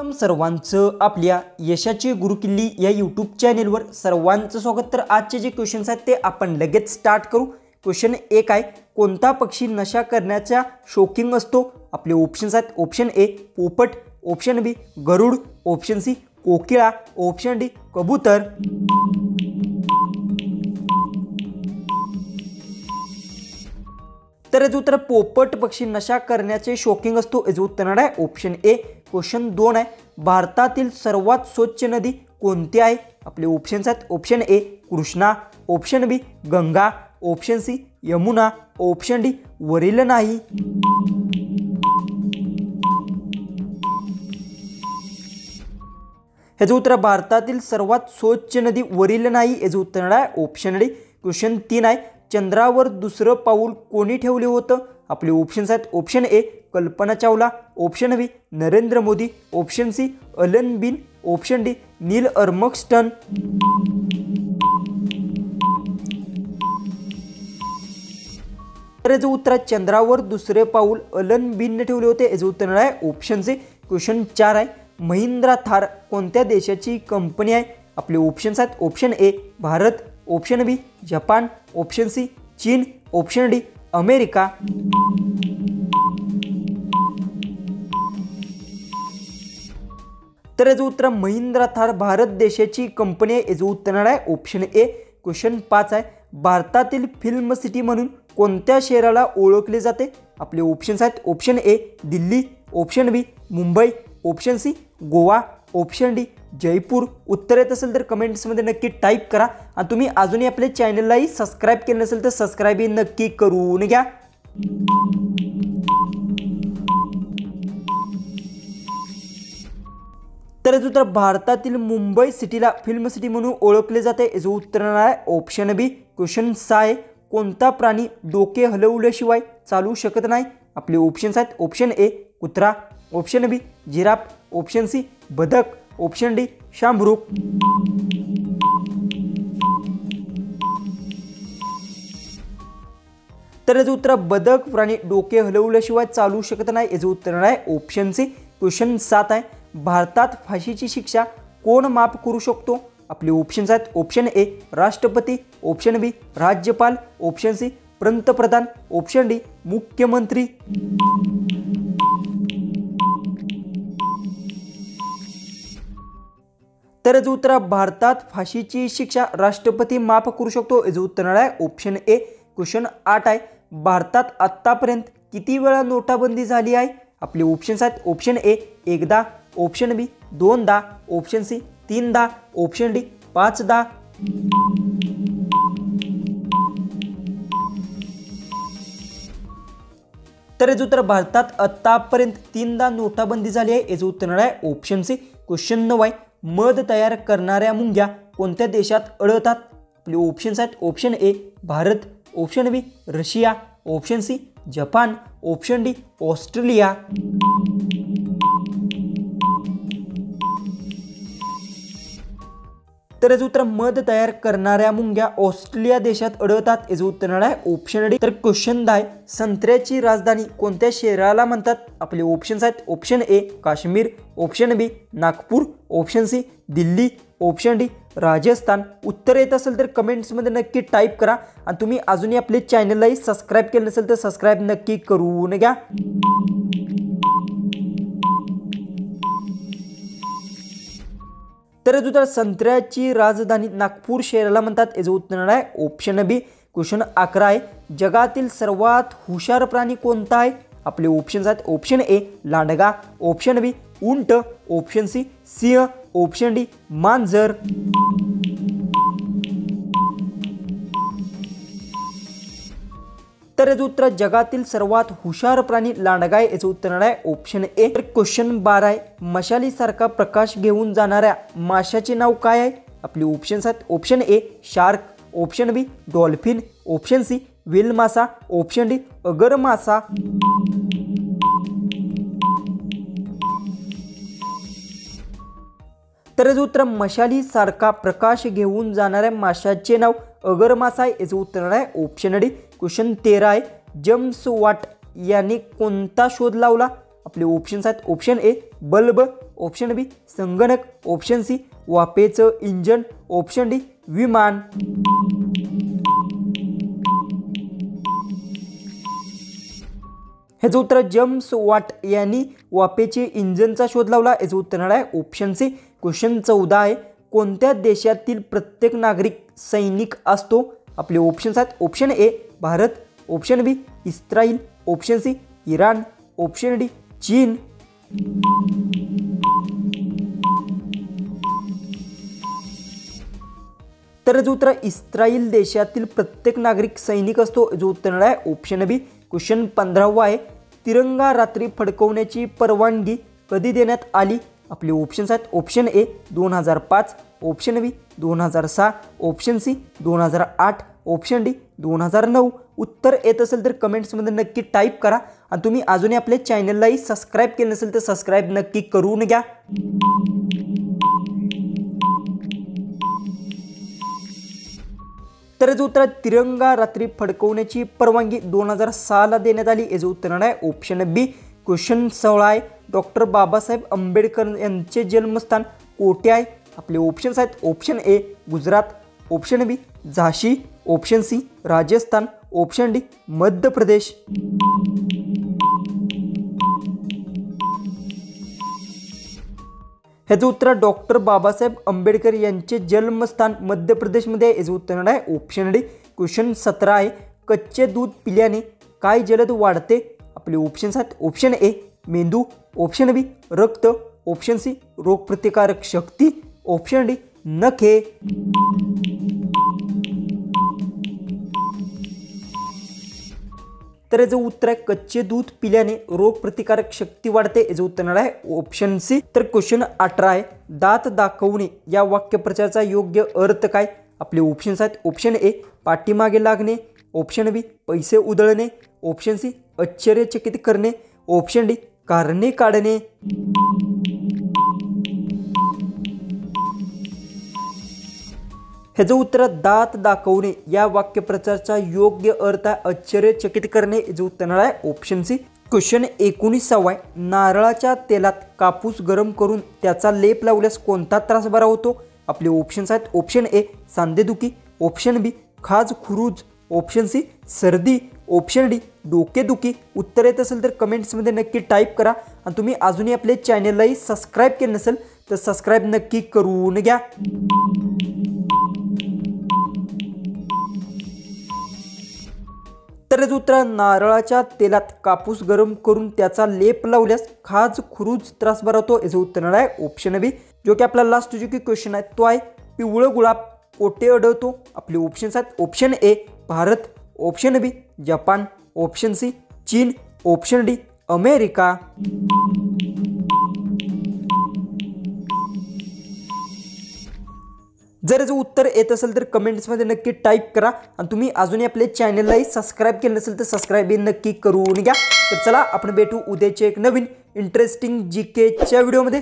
सर्वांचं आपल्या यशाची गुरुकिल्ली या यूट्यूब चॅनेलवर सर्वांचं स्वागत। तर आजचे जे क्वेश्चन्स आहेत ते आपण लगेच स्टार्ट करू। क्वेश्चन 1 आहे, कोणता पक्षी नशा करण्याचा शौकीन असतो? आपले ऑप्शन्स आहेत, ऑप्शन ए पोपट, ऑप्शन बी गरुड, ऑप्शन सी कोकिळा, ऑप्शन डी कबूतर। तर याचं उत्तर पोपट पक्षी नशा करण्याचे शौकीन असतो, याचं उत्तर आहे ऑप्शन ए। क्वेश्चन 2 आहे, भारतातील सर्वात स्वच्छ नदी कोणती आहे? आपले ऑप्शन्स आहेत, option A Krishna, option B Ganga, option C Yamuna, option D वरील नाही। याचं उत्तर भारतातील सर्वात स्वच्छ नदी वरील नाही, याचं उत्तर आहे ऑप्शन डी। क्वेश्चन 3 आहे, चंद्रावर दुसरं पाऊल कोणी ठेवले होतं? आपले ऑप्शन्स आहेत, option A Kalpana Chawla, option B Narendra Modi, option C Alan Bean, option D Neil Armstrong. तर याचं उत्तर चंद्रावर दुसरे पाऊल अलन बिनने ठेवले होते, याचं उत्तर आहे ऑप्शन सी। क्वेश्चन 4 आहे, महिंद्रा थार कोणत्या देशाची कंपनी आहे? आपले ऑप्शन्स आहेत, option A Bharat, option B Japan, option C चीन, ऑप्शन डी अमेरिका। तर याचं उत्तर महिंद्रा थार भारत देशाची कंपनी आहे, याचं उत्तर आहे ऑप्शन ए। क्वेश्चन 5 आहे, भारतातील फिल्म सिटी म्हणून कोणत्या शहराला ओळखले जाते? आपले ऑप्शन्स आहेत, option A Delhi, option B Mumbai, option C Goa, option D Jaipur. उत्तर येत असेल तर कमेंट्समध्ये नक्की टाईप करा आणि तुम्ही अजूनही आपल्या चॅनललाही सबस्क्राईब केलं नसेल तर सबस्क्राईब नक्की करून घ्या। तर याचं उत्तर भारतातील मुंबई सिटीला फिल्म सिटी म्हणून ओळखले जाते, याचं उत्तर आहे ऑप्शन बी। क्वेश्चन 6 आहे, कोणता प्राणी डोके हलवल्याशिवाय चालू शकत नाही? आपले ऑप्शन्स आहेत, ऑप्शन ए कुत्रा, ऑप्शन बी जिराफ, ऑप्शन सी बदक, ऑप्शन डी शांभरूक। तर याचं उत्तर बदक प्राणी डोके हलवल्याशिवाय चालू शकत नाही, याचं उत्तर आहे ऑप्शन सी। क्वेश्चन 7 आहे, भारतात फाशीची शिक्षा कोण माफ करू शकतो? आपले ऑप्शन्स आहेत, ऑप्शन ए राष्ट्रपती, ऑप्शन बी राज्यपाल, ऑप्शन सी पंतप्रधान, ऑप्शन डी मुख्यमंत्री। तर याचं उत्तर भारतात फाशीची शिक्षा राष्ट्रपती माफ करू शकतो, याचं उत्तर आहे ऑप्शन ए। क्वेश्चन 8 आहे, भारतात आतापर्यंत किती वेळा नोटाबंदी झाली आहे? आपले ऑप्शन्स आहेत, ऑप्शन ए एकदा, ऑप्शन बी दोनदा, ऑप्शन सी तीनदा, ऑप्शन डी पाचदा। तर याचं उत्तर भारतात आतापर्यंत तीनदा नोटाबंदी झाली आहे, याचं उत्तर आहे ऑप्शन सी। क्वेश्चन 9 आहे, मध तयार करणाऱ्या मुंग्या कोणत्या देशात आढळतात? आपले ऑप्शन्स आहेत, option A Bharat, option B Russia, option C Japan, option D Australia. तर याचं उत्तर मध तयार करणाऱ्या मुंग्या ऑस्ट्रेलिया देशात आढळतात, याचं उत्तर आहे ऑप्शन डी। तर क्वेश्चन 10 आहे, संत्र्याची राजधानी कोणत्या शहराला म्हणतात? आपले ऑप्शन्स आहेत, option A Kashmir, option B Nagpur, option C Delhi, option D Rajasthan. उत्तर येत असेल तर कमेंट्समध्ये नक्की टाईप करा आणि तुम्ही अजूनही आपले चॅनललाही सबस्क्राईब केलं नसेल तर सबस्क्राईब नक्की करून घ्या। तर याचं उत्तर संत्र्याची राजधानी नागपूर शहराला म्हणतात, याचं उत्तर आहे ऑप्शन बी। क्वेश्चन 11 आहे, जगातील सर्वात हुशार प्राणी कोणता आहे? आपले ऑप्शन्स आहेत, ऑप्शन ए लांडगा, ऑप्शन बी उंट, ऑप्शन सी सिंह, ऑप्शन डी मांजर। तर याचं उत्तर जगातील सर्वात हुशार प्राणी लांडगा आहे, याचं उत्तर आहे ऑप्शन ए। तर क्वेश्चन 12 आहे, मशालीसारखा प्रकाश घेऊन जाणाऱ्या माशाचे नाव काय आहे? आपले ऑप्शन्स आहेत, option A shark, option B dolphin, option C whale मासा, ऑप्शन डी अगर मासा। तर याचं उत्तर मशालीसारखा प्रकाश घेऊन जाणाऱ्या माशाचे नाव अगर मासा आहे, याचं उत्तर आहे ऑप्शन डी। क्वेश्चन 13 आहे, जेम्स वाट यांनी कोणता शोध लावला? आपले ऑप्शन्स आहेत, option A bulb, option B संगणक, ऑप्शन सी वाफेचं इंजन, ऑप्शन डी विमान। ह्याचं उत्तर जेम्स वाट यांनी वाफेचे इंजनचा शोध लावला। याचं उत्तर आहे ऑप्शन सी। क्वेश्चन 14 आहे, कोणत्या देशातील प्रत्येक नागरिक सैनिक असतो? आपले ऑप्शन्स आहेत, option A Bharat, option B Israel, option C Iran, option D चीन। तर याचं उत्तर इस्राईल देशातील प्रत्येक नागरिक सैनिक असतो। याचं उत्तर आहे ऑप्शन बी। क्वेश्चन 15 आहे, तिरंगा रात्री फडकवण्याची परवानगी कधी देण्यात आली? आपले ऑप्शन्स आहेत, option A 2005, option B 2006, option C 2008, option D 2009। उत्तर येत असेल तर कमेंट्समध्ये नक्की टाईप करा आणि तुम्ही अजूनही आपल्या चॅनललाही सबस्क्राईब केलं नसेल तर सबस्क्राईब नक्की करून घ्या। तर याचं उत्तर तिरंगा रात्री फडकवण्याची परवानगी 2006ला देण्यात आली। याचं उत्तर आहे ऑप्शन बी। क्वेश्चन 16 आहे, डॉक्टर बाबासाहेब आंबेडकर यांचे जन्मस्थान कोठे आहे? आपले ऑप्शन्स आहेत, option A Gujarat, option B झाशी, option C Rajasthan, option D Madhya Pradesh. ह्याचं उत्तर डॉक्टर बाबासाहेब आंबेडकर यांचे जन्मस्थान मध्य प्रदेशमध्ये आहे। याचं उत्तर आहे ऑप्शन डी। क्वेश्चन 17 आहे, कच्चे दूध पिल्याने काय जलद वाढते? आपले ऑप्शन्स आहेत, ऑप्शन ए मेंदू, ऑप्शन बी रक्त, ऑप्शन सी रोगप्रतिकारक शक्ती, ऑप्शन डी नखे। तर याचं उत्तर आहे कच्चे दूध पिल्याने रोगप्रतिकारक शक्ती वाढते। याचं उत्तर आहे ऑप्शन सी। तर क्वेश्चन 18 आहे, दात दाखवणे या वाक्यप्रचाराचा योग्य अर्थ काय? आपले ऑप्शन्स आहेत, ऑप्शन ए पाठीमागे लागणे, ऑप्शन बी पैसे उधळणे, ऑप्शन सी आश्चर्यचकित करणे, ऑप्शन डी कारणे काढणे। ह्याचं उत्तर दात दाखवणे या वाक्यप्रचाराचा योग्य अर्थ आश्चर्यचकित करणे। याचं उत्तर आहे ऑप्शन सी। क्वेश्चन 19 आहे, नारळाच्या तेलात कापूस गरम करून त्याचा लेप लावल्यास कोणता त्रास बरा होतो? आपले ऑप्शन्स आहेत, ऑप्शन ए सांधेदुखी, ऑप्शन बी खाज खुरूज, ऑप्शन सी सर्दी, ऑप्शन डी डोकेदुखी। उत्तर येत असेल तर कमेंट्समध्ये नक्की टाईप करा आणि तुम्ही अजूनही आपल्या चॅनललाही सबस्क्राईब केलं नसेल तर सबस्क्राईब नक्की करून घ्या। तर याचं उत्तर नारळाच्या तेलात कापूस गरम करून त्याचा लेप लावल्यास खाज खुरूज त्रास बरा होतो। याचं उत्तर आहे ऑप्शन बी। जो की आपला लास्ट जो की क्वेश्चन आहे तो आहे, पिवळं गुलाब कोठे आढळतो? आपले ऑप्शन्स आहेत, option A Bharat, option B Japan, option C चीन, ऑप्शन डी अमेरिका। जर याचं उत्तर येत असेल तर कमेंट्समध्ये नक्की टाईप करा आणि तुम्ही अजूनही आपल्या चॅनललाही सबस्क्राईब केलं नसेल तर सबस्क्राईब नक्की करून घ्या। तर चला आपण भेटू उद्याच्या एक नवीन इंटरेस्टिंग जीकेच्या व्हिडिओमध्ये।